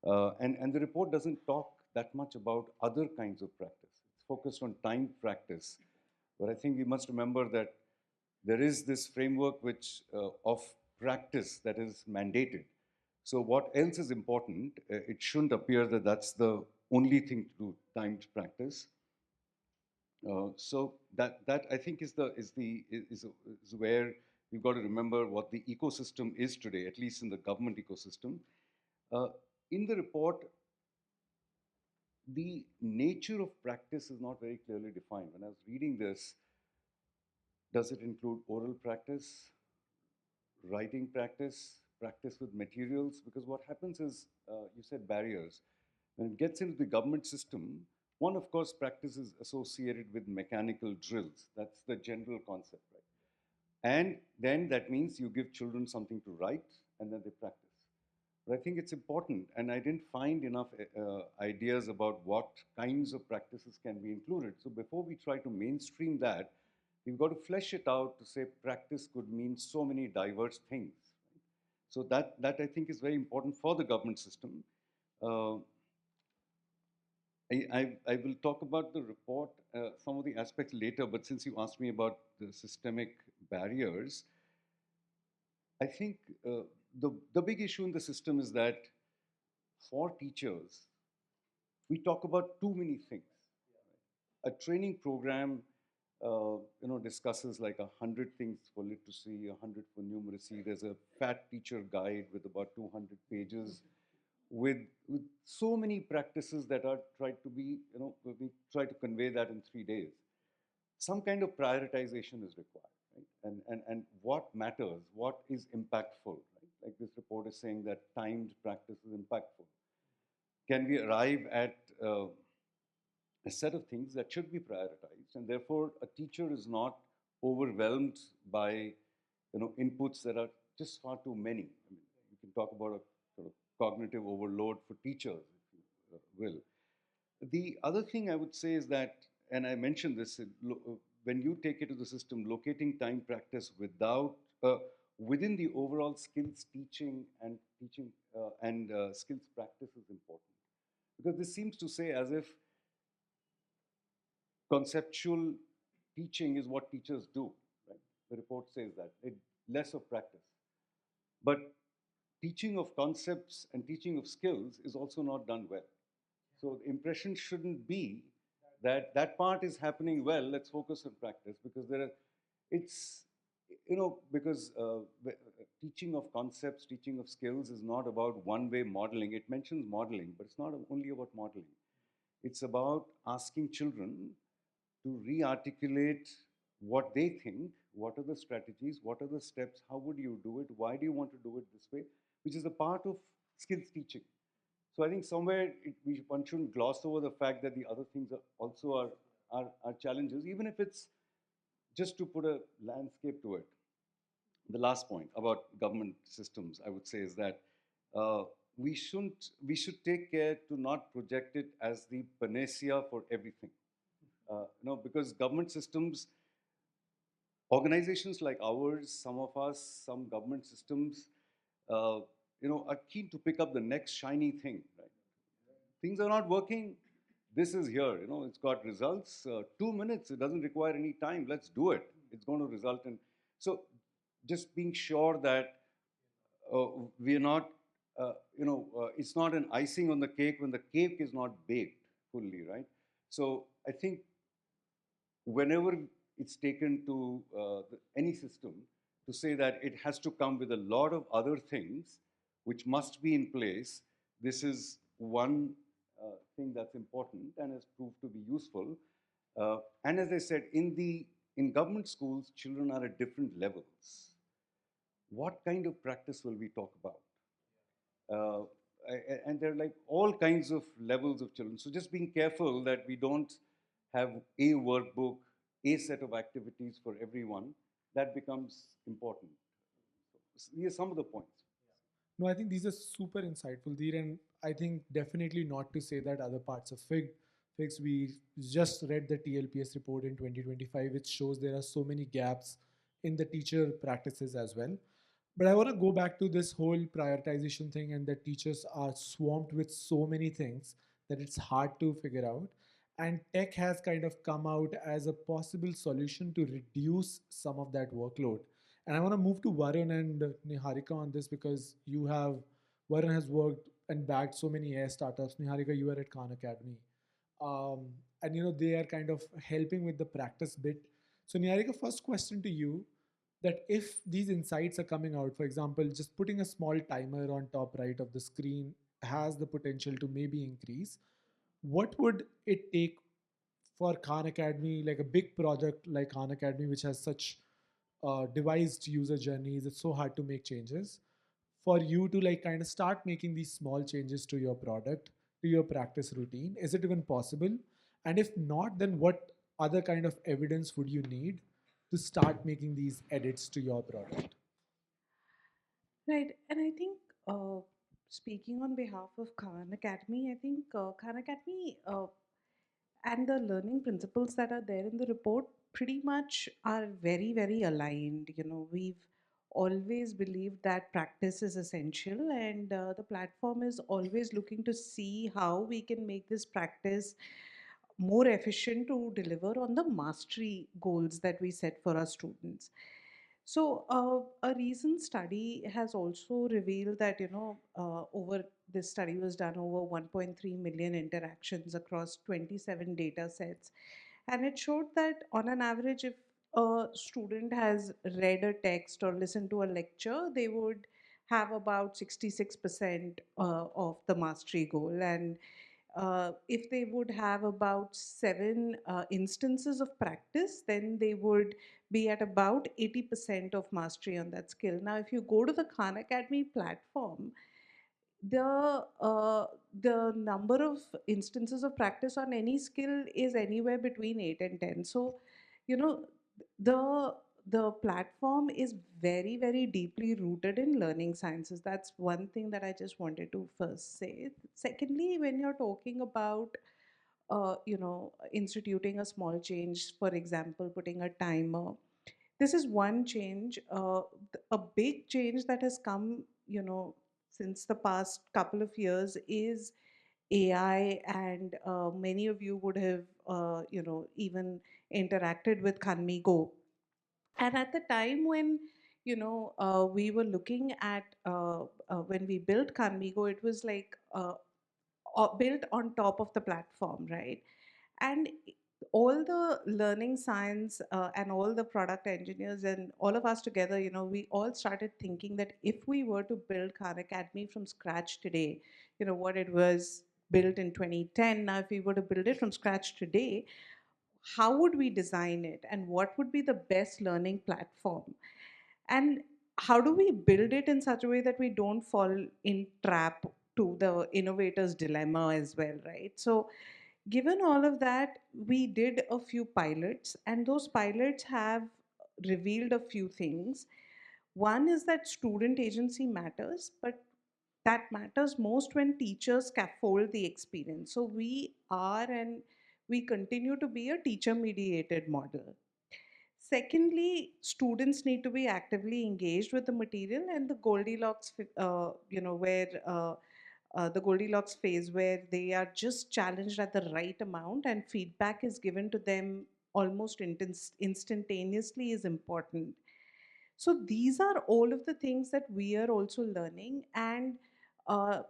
And the report doesn't talk that much about other kinds of practice. It's focused on timed practice. But I think we must remember that there is this framework of practice that is mandated. So what else is important? It shouldn't appear that that's the only thing to do, timed practice. So that I think is where we've got to remember what the ecosystem is today, at least in the government ecosystem. In the report, the nature of practice is not very clearly defined. When I was reading this, does it include oral practice, writing practice, practice with materials? Because what happens is, you said barriers. When it gets into the government system, one, of course, practice is associated with mechanical drills. That's the general concept, right? And then that means you give children something to write, and then they practice. But I think it's important, and I didn't find enough ideas about what kinds of practices can be included. So before we try to mainstream that, we've got to flesh it out to say practice could mean so many diverse things. So that I think is very important for the government system. I will talk about the report, some of the aspects later, but since you asked me about the systemic barriers, I think the big issue in the system is that for teachers, we talk about too many things. A training program discusses like 100 things for literacy, 100 for numeracy. There's a fat teacher guide with about 200 pages with so many practices that are tried to be, we try to convey that in 3 days. Some kind of prioritization is required, right? And what matters, what is impactful, right? Like this report is saying that timed practice is impactful. Can we arrive at a set of things that should be prioritized, and therefore a teacher is not overwhelmed by inputs that are just far too many. I mean, you can talk about a sort of cognitive overload for teachers, if you will. The other thing I would say is that, and I mentioned this, when you take it to the system, locating time practice within the overall skills teaching and skills practice is important. Because this seems to say as if conceptual teaching is what teachers do. Right? The report says that, less of practice. But teaching of concepts and teaching of skills is also not done well. So the impression shouldn't be that that part is happening well, let's focus on practice, because because teaching of concepts, teaching of skills is not about one-way modeling. It mentions modeling, but it's not only about modeling. It's about asking children to re-articulate what they think, what are the strategies, what are the steps, how would you do it, why do you want to do it this way, which is a part of skills teaching. So I think somewhere one shouldn't gloss over the fact that the other things are challenges, even if it's just to put a landscape to it. The last point about government systems, I would say, is that we should take care to not project it as the panacea for everything. Because government systems, organizations like ours, some of us, some government systems, are keen to pick up the next shiny thing. Right? Things are not working. This is here. It's got results. 2 minutes. It doesn't require any time. Let's do it. It's going to result in. So, just being sure that we are not, it's not an icing on the cake when the cake is not baked fully, right? So, I think whenever it's taken to any system to say that it has to come with a lot of other things which must be in place, this is one thing that's important and has proved to be useful. And as I said, in government schools, children are at different levels. What kind of practice will we talk about? And there are like all kinds of levels of children. So just being careful that we don't have a workbook, a set of activities for everyone. That becomes important. So these are some of the points. No, I think these are super insightful, Dheer, and I think definitely not to say that other parts are fixed. We just read the TLPS report in 2025, which shows there are so many gaps in the teacher practices as well. But I want to go back to this whole prioritization thing, and that teachers are swamped with so many things that it's hard to figure out. And tech has kind of come out as a possible solution to reduce some of that workload. And I want to move to Varun and Niharika on this, because Varun has worked and backed so many AI startups. Niharika, you are at Khan Academy. And they are kind of helping with the practice bit. So Niharika, first question to you, that if these insights are coming out, for example, just putting a small timer on top right of the screen has the potential to maybe increase, what would it take for Khan Academy, like a big product like Khan Academy, which has such devised user journeys, it's so hard to make changes, for you to like kind of start making these small changes to your product, to your practice routine? Is it even possible? And if not, then what other kind of evidence would you need to start making these edits to your product? Right, and I think speaking on behalf of Khan Academy, I think Khan Academy and the learning principles that are there in the report pretty much are very, very aligned. We've always believed that practice is essential, and the platform is always looking to see how we can make this practice more efficient to deliver on the mastery goals that we set for our students. So, a recent study has also revealed that, over this study was done over 1.3 million interactions across 27 data sets. And it showed that on an average, if a student has read a text or listened to a lecture, they would have about 66% of the mastery goal. And if they would have about 7 instances of practice, then they would be at about 80% of mastery on that skill. Now, if you go to the Khan Academy platform, the number of instances of practice on any skill is anywhere between 8 and 10. So, the the platform is very, very deeply rooted in learning sciences. That's one thing that I just wanted to first say. Secondly, when you're talking about instituting a small change, for example, putting a timer, this is one change. A big change that has come, since the past couple of years is AI, and many of you would have, even interacted with Kanmigo. And at the time when, we were looking at, when we built Kanmigo, it was like built on top of the platform, right? And all the learning science and all the product engineers and all of us together, we all started thinking that if we were to build Khan Academy from scratch today, what it was built in 2010, now if we were to build it from scratch today, how would we design it and what would be the best learning platform? And how do we build it in such a way that we don't fall in trap to the innovator's dilemma as well, right? So given all of that, we did a few pilots, and those pilots have revealed a few things. One is that student agency matters, but that matters most when teachers scaffold the experience. So we are and we continue to be a teacher mediated model. Secondly, students need to be actively engaged with the material, and the Goldilocks, where the Goldilocks phase, where they are just challenged at the right amount and feedback is given to them almost instantaneously, is important. So these are all of the things that we are also learning, uh,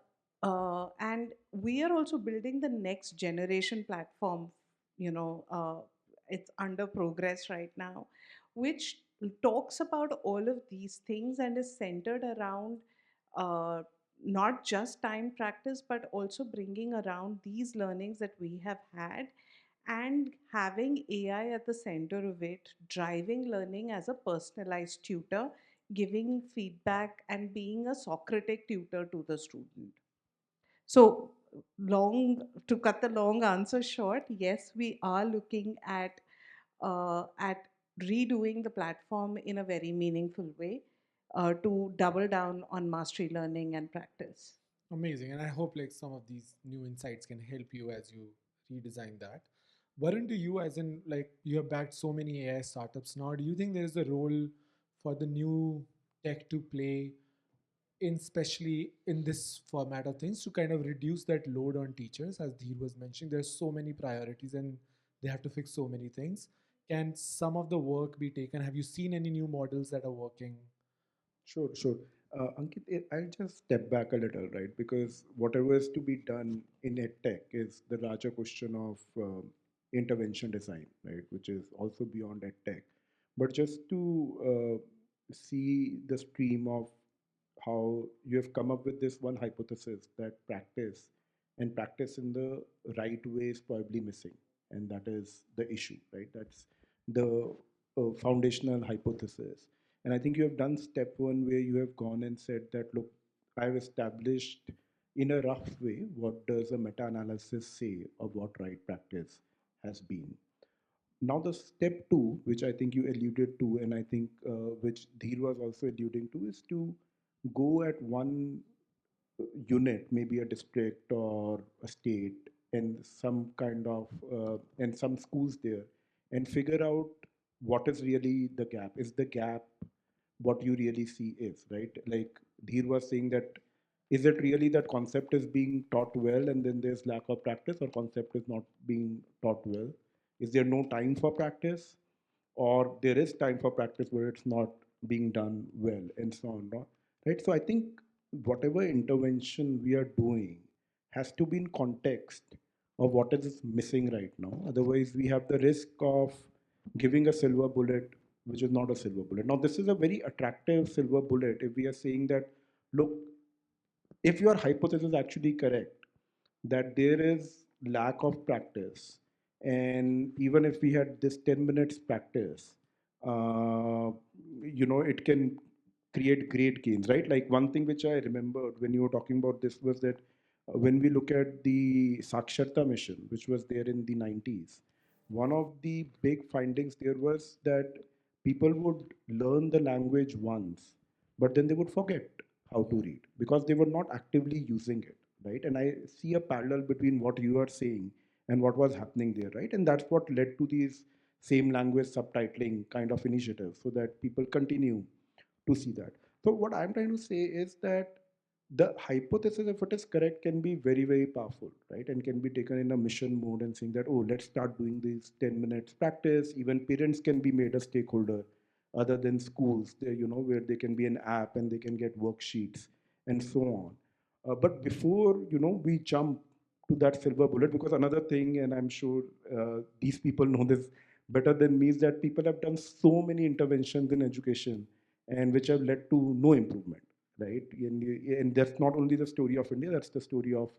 and we are also building the next generation platform. You know, it's under progress right now, which talks about all of these things and is centered around uh, not just time practice, but also bringing around these learnings that we have had and having AI at the center of it, driving learning as a personalized tutor, giving feedback and being a Socratic tutor to the student. So, to cut the long answer short, yes, we are looking at redoing the platform in a very meaningful way to double down on mastery learning and practice. Amazing. And I hope like some of these new insights can help you as you redesign that. Varun, do you, as in like you have backed so many AI startups now, do you think there is a role for the new tech to play in, especially in this format of things, to kind of reduce that load on teachers? As Dheer was mentioning, there's so many priorities and they have to fix so many things. Can some of the work be taken? Have you seen any new models that are working? Sure, sure. Ankit, I'll just step back a little, right? Because whatever is to be done in EdTech is the larger question of intervention design, right? Which is also beyond EdTech. But just to see the stream of how you have come up with this one hypothesis that practice in the right way is probably missing. And that is the issue, right? That's the foundational hypothesis. And I think you have done step one where you have gone and said that, look, I've established in a rough way what does a meta-analysis say of what right practice has been. Now the step two, which I think you alluded to, and I think which Dheer was also alluding to, is to go at one unit, maybe a district or a state, and some kind of and some schools there, and figure out what is really the gap. Is the gap what you really see is, right? Like Dheer was saying that, is it really that concept is being taught well and then there's lack of practice, or concept is not being taught well? Is there no time for practice, or there is time for practice where it's not being done well, and so on, no? Right? So I think whatever intervention we are doing has to be in context of what is missing right now. Otherwise, we have the risk of giving a silver bullet, which is not a silver bullet. Now, this is a very attractive silver bullet if we are saying that, look, if your hypothesis is actually correct, that there is lack of practice, and even if we had this 10 minutes practice, it can create great gains, right? Like one thing which I remembered when you were talking about this was that when we look at the Saksharta mission, which was there in the 90s, one of the big findings there was that people would learn the language once, but then they would forget how to read because they were not actively using it, right? And I see a parallel between what you are saying and what was happening there, right? And that's what led to these same language subtitling kind of initiatives so that people continue to see that. So what I'm trying to say is that the hypothesis, if it is correct, can be very, very powerful, right? And can be taken in a mission mode and saying that, oh, let's start doing these 10 minutes practice. Even parents can be made a stakeholder other than schools, where they can be an app and they can get worksheets and so on. But before, we jump to that silver bullet, because another thing, and I'm sure these people know this better than me, is that people have done so many interventions in education and which have led to no improvement, right? And that's not only the story of India, that's the story of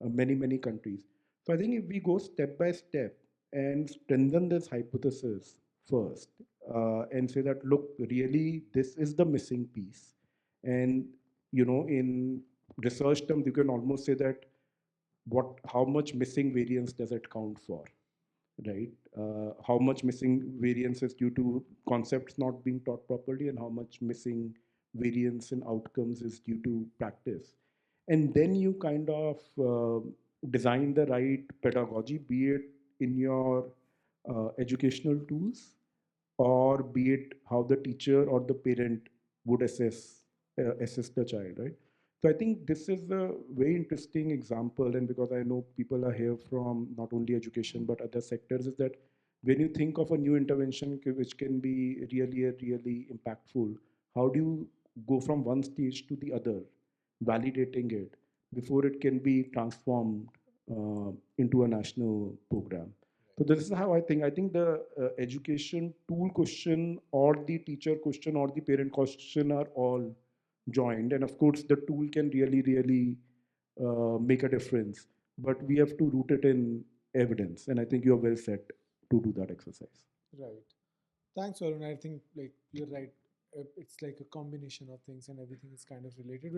many, many countries. So I think if we go step by step and strengthen this hypothesis first and say that, look, really, this is the missing piece. And, in research terms, you can almost say that how much missing variance does it count for, right? How much missing variance is due to concepts not being taught properly, and how much missing variance in outcomes is due to practice. And then you kind of design the right pedagogy, be it in your educational tools, or be it how the teacher or the parent would assess the child, right? So I think this is a very interesting example, and because I know people are here from not only education but other sectors, is that when you think of a new intervention which can be really impactful, how do you go from one stage to the other, validating it before it can be transformed into a national program? So this is how I think. I think the education tool question or the teacher question or the parent question are all joined. And of course, the tool can really make a difference. But we have to root it in evidence. And I think you're well set to do that exercise. Right. Thanks, Varun. I think like you're right. It's like a combination of things, and everything is kind of related.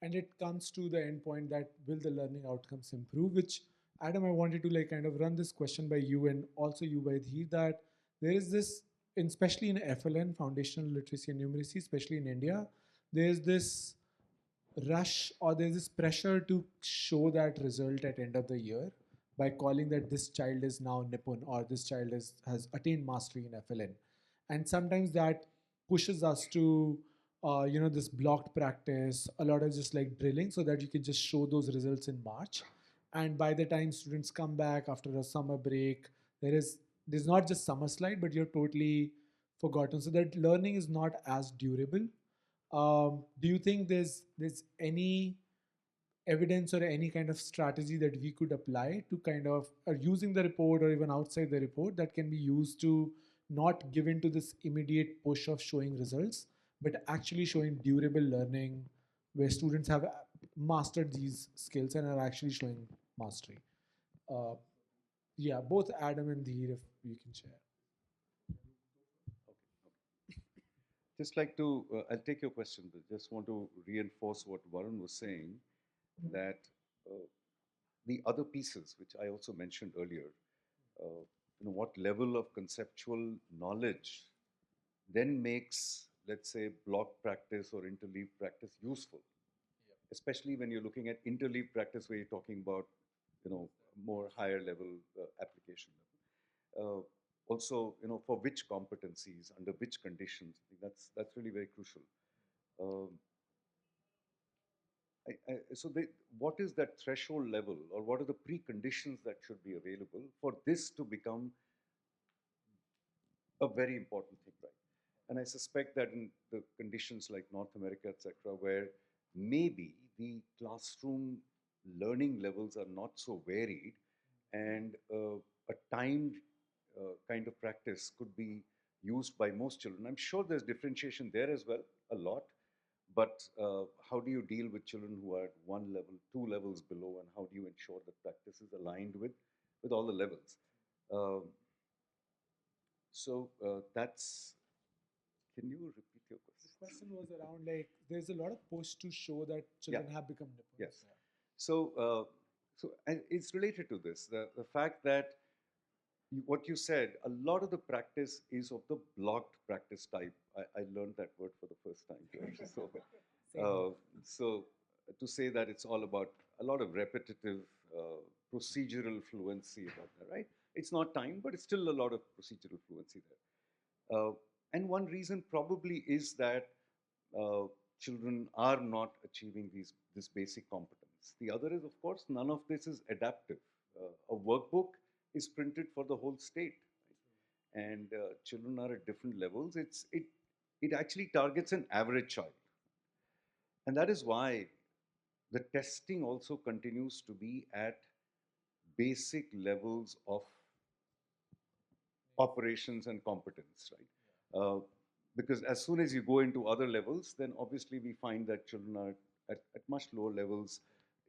And it comes to the end point that will the learning outcomes improve? Which, Adam, I wanted to like kind of run this question by you and also you by Dheer, that there is this, especially in FLN, foundational literacy and numeracy, especially in India, there's this rush or there's this pressure to show that result at end of the year by calling that this child is now Nippon or this child has attained mastery in FLN. And sometimes that pushes us to, this blocked practice, a lot of just like drilling so that you can just show those results in March. And by the time students come back after a summer break, there's not just summer slide, but you're totally forgotten. So that learning is not as durable. Do you think there's any evidence or any kind of strategy that we could apply to kind of using the report or even outside the report that can be used to not give into this immediate push of showing results, but actually showing durable learning where students have mastered these skills and are actually showing mastery? Uh, yeah, both Adam and Dheer, if you can share. Just like to, I'll take your question, but just want to reinforce what Varun was saying, that the other pieces, which I also mentioned earlier, what level of conceptual knowledge then makes, let's say, block practice or interleave practice useful, especially when you're looking at interleave practice where you're talking about, more higher level application level. Also, for which competencies, under which conditions, that's really very crucial. What is that threshold level, or what are the preconditions that should be available for this to become a very important thing, right? And I suspect that in the conditions like North America, etc., where maybe the classroom learning levels are not so varied, and a timed kind of practice could be used by most children. I'm sure there's differentiation there as well, a lot. But how do you deal with children who are at one level, two levels below, and how do you ensure that practice is aligned with all the levels? That's. Can you repeat your question? The question was around like there's a lot of push to show that children have become Nippons. Yes. So, it's related to this. The fact that what you said, a lot of the practice is of the blocked practice type. I learned that word for the first time here. So to say that it's all about a lot of repetitive procedural fluency about that, right? It's not time, but it's still a lot of procedural fluency there. And one reason probably is that uh, children are not achieving this basic competence. The other is, of course, none of this is adaptive. A workbook is printed for the whole state, right? And children are at different levels. It actually targets an average child, and that is why the testing also continues to be at basic levels of operations and competence, right? Because as soon as you go into other levels, then obviously we find that children are at much lower levels,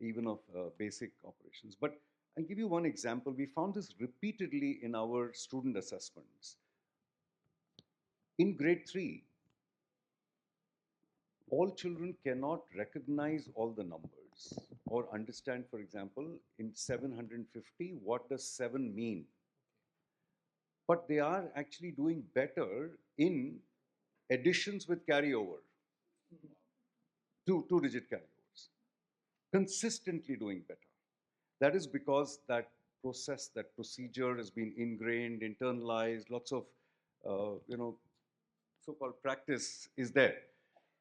even of basic operations. But I'll give you one example. We found this repeatedly in our student assessments. In grade 3, all children cannot recognize all the numbers or understand, for example, in 750, what does 7 mean? But they are actually doing better in additions with carryover, two-digit carryovers, consistently doing better. That is because that process, that procedure has been ingrained, internalized, lots of, so-called practice is there.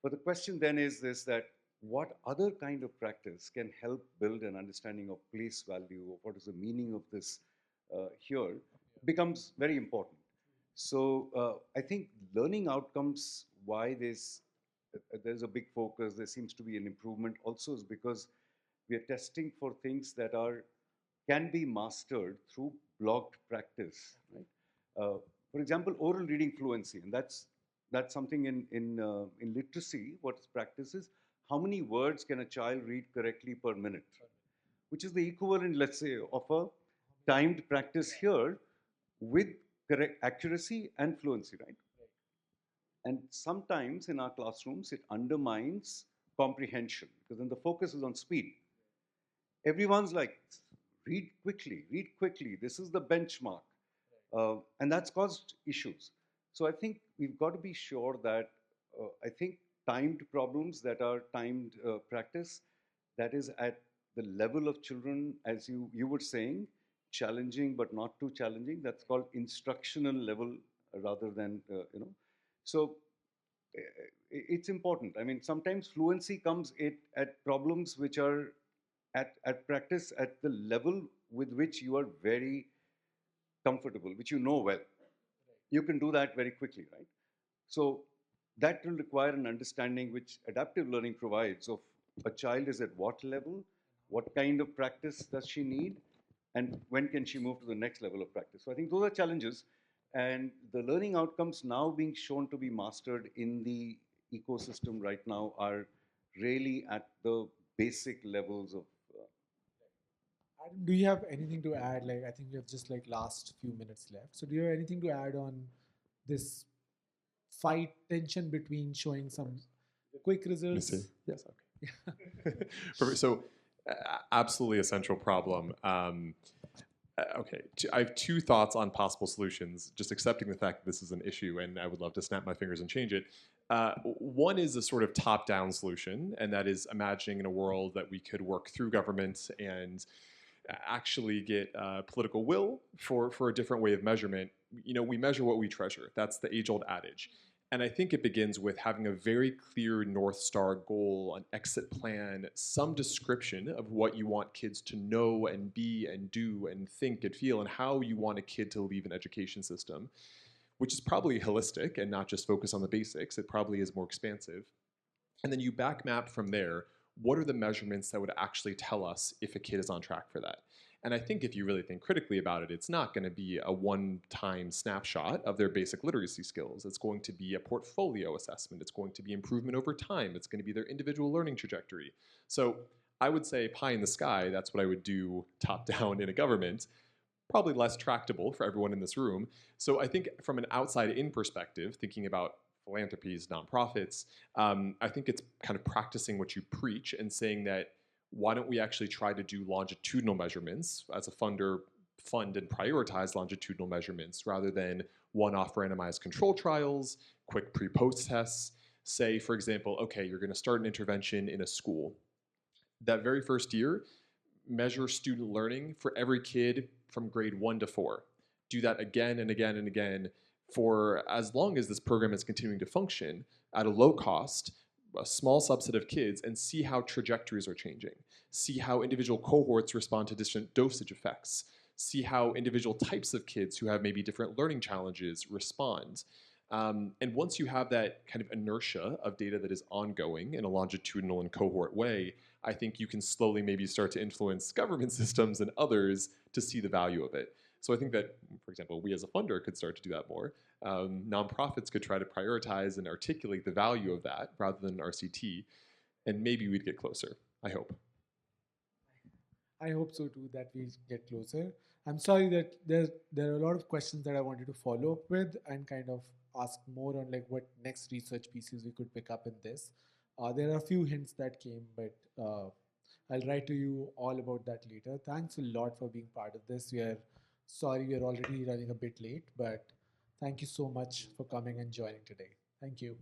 But the question then is this, that what other kind of practice can help build an understanding of place value, or what is the meaning of this here, becomes very important. So I think learning outcomes, why there's a big focus, there seems to be an improvement also, is because we are testing for things that can be mastered through blocked practice, right? For example, oral reading fluency, and that's something in literacy. What's practice is, how many words can a child read correctly per minute, which is the equivalent, let's say, of a timed practice here with correct accuracy and fluency, right? And sometimes in our classrooms, it undermines comprehension, because then the focus is on speed. Everyone's like, read quickly, this is the benchmark. And that's caused issues. So I think we've got to be sure that, I think timed problems that are timed practice, that is at the level of children, as you were saying, challenging but not too challenging. That's called instructional level rather than, So it's important. I mean, sometimes fluency comes at problems which are at practice at the level with which you are very comfortable, which you know well. You can do that very quickly, right? So that will require an understanding which adaptive learning provides of a child is at what level, what kind of practice does she need, and when can she move to the next level of practice. So I think those are challenges, and the learning outcomes now being shown to be mastered in the ecosystem right now are really at the basic levels of Adam, do you have anything to add? Like, I think we have just like last few minutes left. So do you have anything to add on this tension between showing some quick results? Yes, okay. Perfect. So, absolutely a central problem. Okay, I have two thoughts on possible solutions, just accepting the fact that this is an issue and I would love to snap my fingers and change it. One is a sort of top-down solution, and that is imagining in a world that we could work through government and actually get political will for a different way of measurement. You know, we measure what we treasure. That's the age-old adage. And I think it begins with having a very clear North Star goal, an exit plan, some description of what you want kids to know and be and do and think and feel, and how you want a kid to leave an education system, which is probably holistic and not just focus on the basics. It probably is more expansive. And then you back map from there, what are the measurements that would actually tell us if a kid is on track for that? And I think if you really think critically about it, it's not going to be a one-time snapshot of their basic literacy skills. It's going to be a portfolio assessment. It's going to be improvement over time. It's going to be their individual learning trajectory. So I would say pie in the sky, that's what I would do top down in a government. Probably less tractable for everyone in this room. So I think from an outside-in perspective, thinking about philanthropies, nonprofits, I think it's kind of practicing what you preach and saying that, why don't we actually try to do longitudinal measurements as a funder, fund and prioritize longitudinal measurements rather than one-off randomized control trials, quick pre-post tests. Say, for example, okay, you're going to start an intervention in a school. That very first year, measure student learning for every kid from grade 1 to 4. Do that again and again and again for as long as this program is continuing to function at a low cost, a small subset of kids, and see how trajectories are changing. See how individual cohorts respond to different dosage effects. See how individual types of kids who have maybe different learning challenges respond. And once you have that kind of inertia of data that is ongoing in a longitudinal and cohort way, I think you can slowly maybe start to influence government systems and others to see the value of it. So I think that, for example, we as a funder could start to do that more. Nonprofits could try to prioritize and articulate the value of that rather than RCT, and maybe we'd get closer, I hope. I hope so too, that we get closer. I'm sorry that there are a lot of questions that I wanted to follow up with and kind of ask more on like what next research pieces we could pick up in this. There are a few hints that came, but I'll write to you all about that later. Thanks a lot for being part of this. We are sorry we are already running a bit late, but thank you so much for coming and joining today. Thank you.